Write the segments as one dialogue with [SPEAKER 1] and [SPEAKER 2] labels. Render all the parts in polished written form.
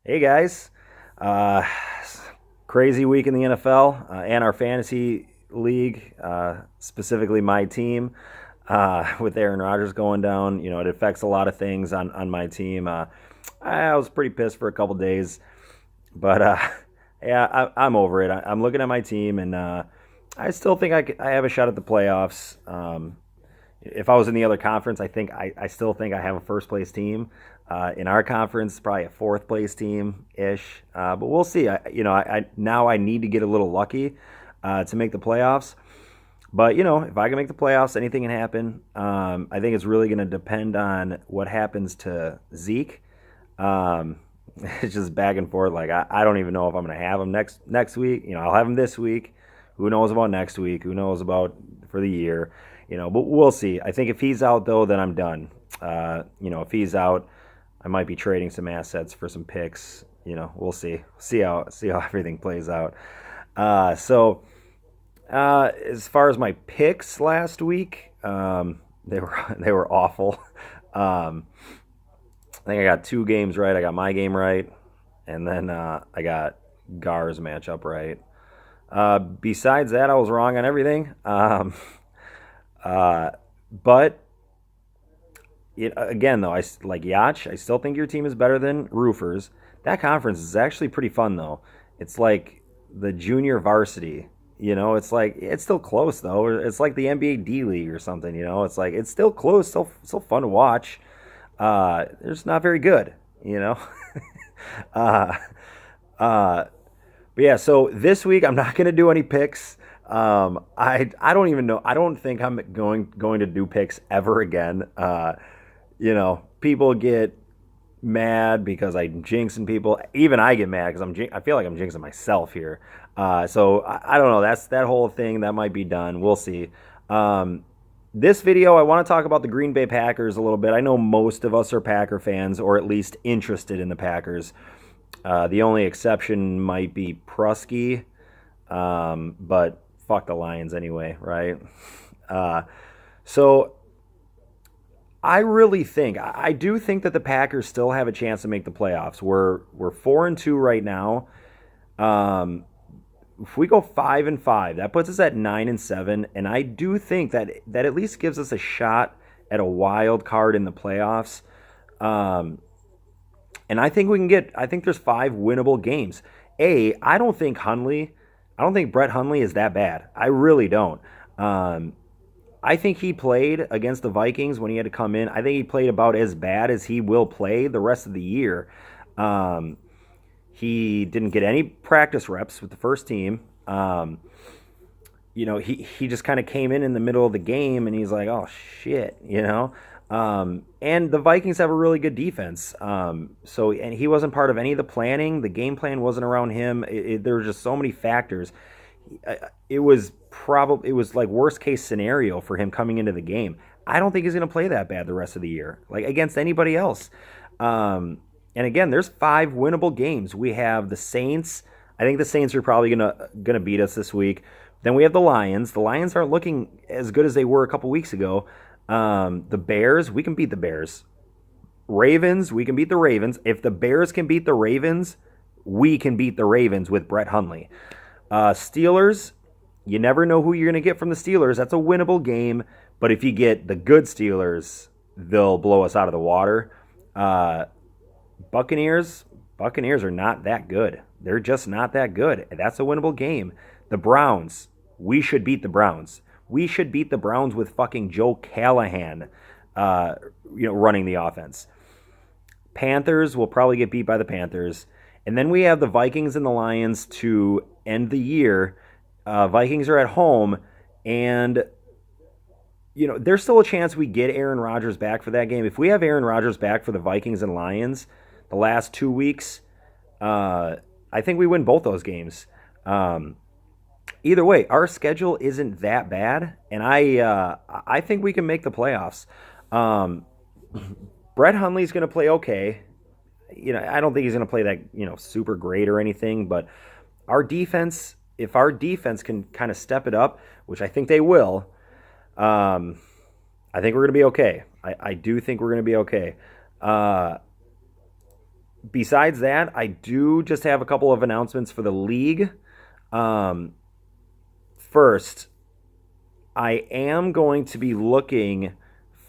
[SPEAKER 1] Hey guys, uh, crazy week in the NFL and our fantasy league, specifically my team. With Aaron Rodgers going down, it affects a lot of things on my team. I was pretty pissed for a couple days, but yeah, I'm over it. I'm looking at my team, and I still think I have a shot at the playoffs. If I was in the other conference, I still think I have a first place team. In our conference, probably a fourth place team ish, but we'll see. Now I need to get a little lucky to make the playoffs. But if I can make the playoffs, anything can happen. I think it's really going to depend on what happens to Zeke. Um, it's just back and forth. Like I don't even know if I'm going to have him next week. I'll have him this week. Who knows about next week? Who knows about for the year? But we'll see. I think if he's out though, then I'm done. If he's out, I might be trading some assets for some picks. We'll see. See how everything plays out. As far as my picks last week, they were awful. Um, I think I got two games right. I got my game right, and then I got Gar's matchup right. Besides that, I was wrong on everything. Uh, but again, though, I like Yacht. I still think your team is better than Roofers. That conference is actually pretty fun, though. It's like the junior varsity. It's like it's still close though. It's like the NBA D League or something. It's like it's still close, still fun to watch. They're just not very good. uh, uh, but yeah, so this week I'm not gonna do any picks. I don't even know. I don't think I'm going to do picks ever again. People get mad because I'm jinxing people. Even I get mad because I feel like I'm jinxing myself here. So I don't know. That whole thing that might be done. We'll see. This video, I want to talk about the Green Bay Packers a little bit. I know most of us are Packer fans, or at least interested in the Packers. The only exception might be Prusky, but fuck the Lions anyway, right? So I really think I do think that the Packers still have a chance to make the playoffs. We're 4-2 right now. If we go 5-5, that puts us at 9-7, and I do think that at least gives us a shot at a wild card in the playoffs. And I think we can get. I think there's 5 winnable games. I don't think Brett Hundley is that bad. I really don't. I think he played against the Vikings when he had to come in. I think he played about as bad as he will play the rest of the year. He didn't get any practice reps with the first team. He just kind of came in the middle of the game, and he's like, oh shit, and the Vikings have a really good defense. And he wasn't part of any of the planning. The game plan wasn't around him. There were just so many factors. It was like worst case scenario for him coming into the game. I don't think he's going to play that bad the rest of the year, like against anybody else. And again, there's 5 winnable games. We have the Saints. I think the Saints are probably gonna beat us this week. Then we have the Lions. The Lions aren't looking as good as they were a couple weeks ago. The Bears, we can beat the Bears. Ravens, we can beat the Ravens. If the Bears can beat the Ravens, we can beat the Ravens with Brett Hundley. Steelers, you never know who you're going to get from the Steelers. That's a winnable game. But if you get the good Steelers, they'll blow us out of the water. Buccaneers are not that good. They're just not that good. That's a winnable game. The Browns, we should beat the Browns. We should beat the Browns with fucking Joe Callahan, running the offense. Panthers will probably get beat by the Panthers. And then we have the Vikings and the Lions to end the year. Vikings are at home, and there's still a chance we get Aaron Rodgers back for that game. If we have Aaron Rodgers back for the Vikings and Lions the last 2 weeks, I think we win both those games. Either way, our schedule isn't that bad, and I think we can make the playoffs. Brett Hundley's going to play okay. I don't think he's going to play that super great or anything, but our defense, if our defense can kind of step it up, which I think they will, I think we're going to be okay. I do think we're going to be okay. Besides that, I do just have a couple of announcements for the league. Um, First, I am going to be looking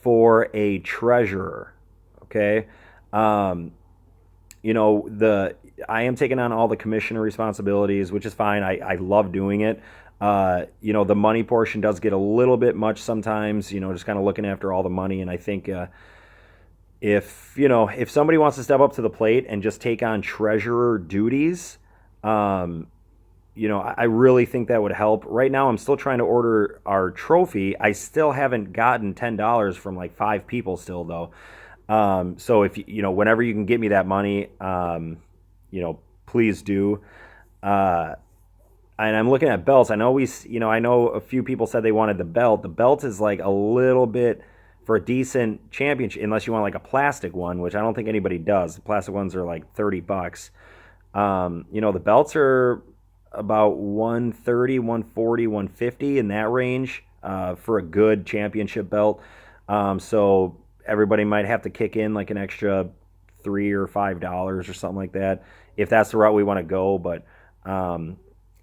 [SPEAKER 1] for a treasurer. Okay. Um, the I am taking on all the commissioner responsibilities, which is fine. I love doing it. The money portion does get a little bit much sometimes. Just kind of looking after all the money, and I think if somebody wants to step up to the plate and just take on treasurer duties, um, I really think that would help. Right now, I'm still trying to order our trophy. I still haven't gotten $10 from like 5 people still though. So if whenever you can get me that money, please do. Uh, and I'm looking at belts. I know I know a few people said they wanted the belt. The belt is like a little bit for a decent championship, unless you want like a plastic one, which I don't think anybody does. The plastic ones are like $30. The belts are about 130, 140, 150 in that range for a good championship belt. So everybody might have to kick in like an extra $3 or $5 or something like that if that's the route we want to go. But um,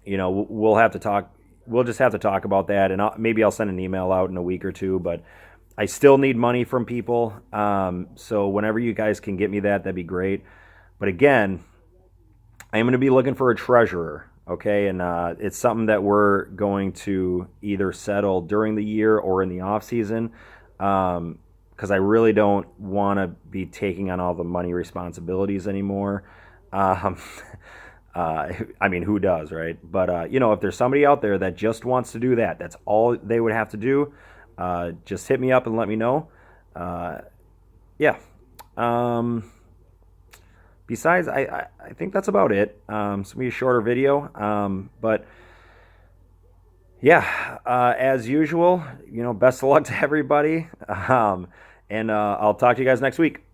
[SPEAKER 1] we'll have to talk. We'll just have to talk about that, and maybe I'll send an email out in a week or two. But I still need money from people. So whenever you guys can get me that, that'd be great. But again, I am going to be looking for a treasurer, okay? And it's something that we're going to either settle during the year or in the off season, because I really don't want to be taking on all the money responsibilities anymore. Um, I mean, who does, right? But if there's somebody out there that just wants to do that, that's all they would have to do. Just hit me up and let me know. Uh, yeah. Um, Besides, I think that's about it. It's gonna be a shorter video, but yeah, as usual, best of luck to everybody, and I'll talk to you guys next week.